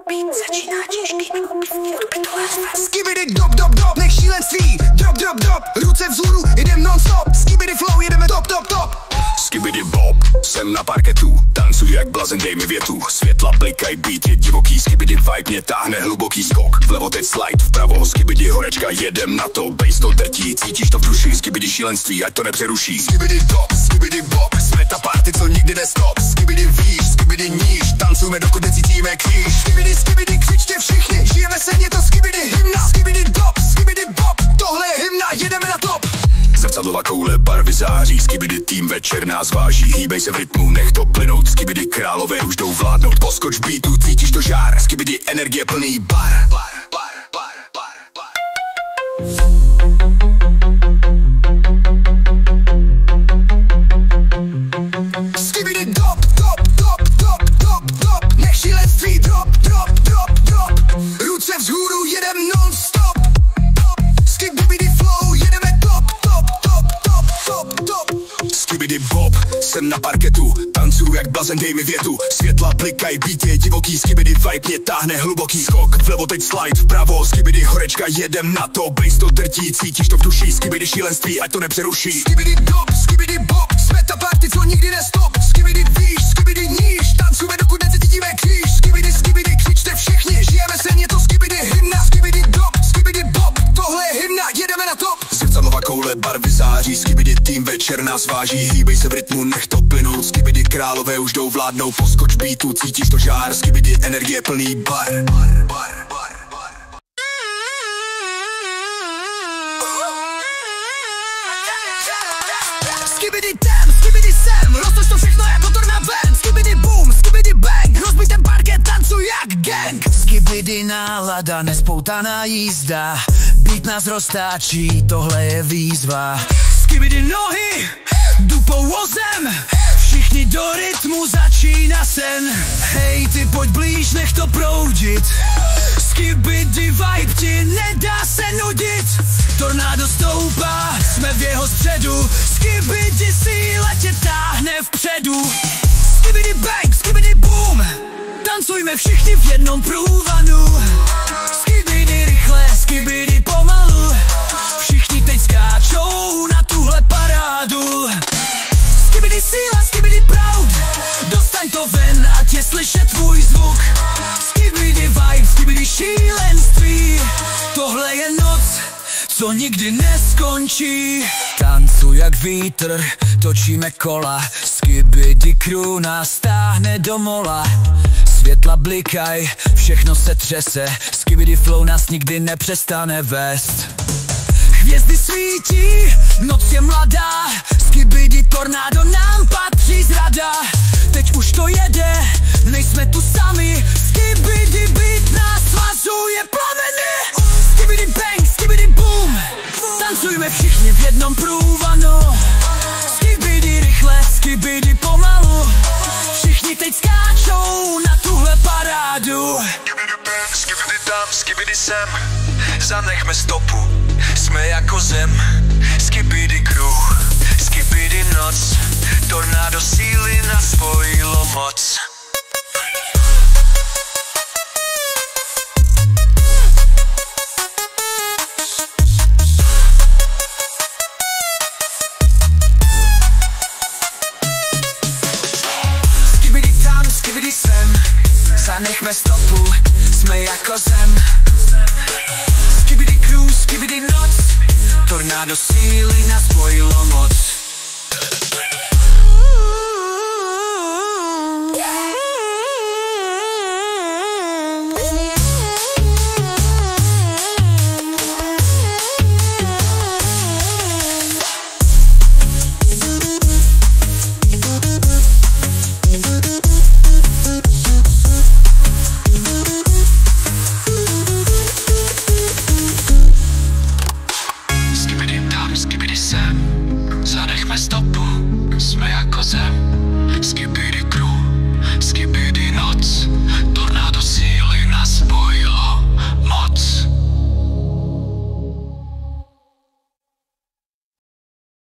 Beat začíná těžký. Skibidi dop dop dop, nech šílenství. Drop drop drop, ruce vzhůru, jdem non stop. Skibidi flow, jedeme top top top. Skibidi bob, jsem na parketu, tancuji jak blazen, dej mi větu. Světla blikaj, beat je divoký, skibidi vibe mě táhne hluboký skok. Vlevo teď slide, vpravo skibidi horečka, jedem na to. Bass to drtí, cítíš to v duši, skibidi šílenství, ať to nepřeruší. Skibidi top, skibidi bob, jsme ta party, co nikdy nestop. Skibidi výš, skibidi níž, tancujeme dokud necítíme kříž. Skibidi skibidi, křičte všichni, žijeme se, je to skibidi hymna. Skibidi dop, skibidi bob, tohle je hymna, jedeme na top. Zrcadlová koule, barvy září, skibidi tým večer nás váží. Hýbej se v rytmu, nech to plynout, skibidi králové už jdou vládnout. Poskoč beatu, cítíš to žár, skibidi energie plný bar. Skibidi dop dop dop dop dop dop, nech šílenství drop drop drop drop. Ruce vzhůru, jedem non stop. Skibidi flow, jedeme top top top top top top. Skibidi bob, jsem na parketu, tancuju jak blazen, dej mi větu. Světla blikaj, beat je divoký, skibidi vibe mě táhne hluboký skok. Vlevo teď slide, vpravo skibidi horečka, jedem na to. Bass to drtí, cítíš to v duši, skibidi šílenství, ať to nepřeruší. Skibidi dop, skibidi bob, jsme ta party, co nikdy nestop. Skibidi výš, skibidi níž, tancujeme dokud necítíme kříž. Skibidi skibidi, křičte všichni, žijeme se, je to skibidi hymna. Skibidi dop, skibidi bob, tohle je hymna, jedeme na top. Zrcadlová koule, barvy září, skibidi tým večer nás váží. Hýbej se v rytmu, nech to plynout, skibidi králové už jdou vládnout. Poskoč beatu, cítíš to žár, skibidi energie plný bar. Skibidi tam, skibidi sem, roztoč to všechno jako torna ven. Skibidi boom, skibidi bang, rozbij ten parket, tancuj jak gang. Skibidi nálada, nespoutaná jízda, beat nás roztáčí, tohle je výzva. Skibidi nohy, dupou o zem, všichni do rytmu, začíná sen. Hej, ty pojď blíž, nech to proudit, skibidi vibe ti nedá se nudit. Tornádo stoupá, jsme v jeho středu, skibidi síla tě táhne vpředu. Skibidi bang, skibidi boom, tancujme všichni v jednom průvanu. Skibidi rychle, skibidi pomalu, všichni teď skáčou na tuhle parádu. Skibidi síla, skibidi proud, dostaň to ven, ať je slyšet tvůj zvuk. Skibidi vibe, skibidi šílenství, tohle je noc, co nikdy neskončí. Tancuj jak vítr, točíme kola, skibidi crew nás táhne do mola. Světla blikaj, všechno se třese, skibidi flow nás nikdy nepřestane vést. Hvězdy svítí, noc je mladá, skibidi tornádo nám patří zrada. Teď už to jede, nejsme tu sami, skibidi beat nás svazuje plameny. Skibidi bang, skibidi boom, tancujme všichni v jednom průvanu. Skibidi rychle, skibidi pomalu, všichni teď skáčou na tuhle parádu. Skibidi bang, skibidi tam, skibidi sem, zanechme stopu, jsme jako zem. Skibidi crew, skibidi noc, tornádo síly na spojilo moc. Skibidi tam, skibidi sem, zanechme stopu, jsme jako zem. Skibidi crew, skibidi noc, tornádo síly nás spojilo moc. Skibidi sem, zanechme stopu, jsme jako zem. Skibidi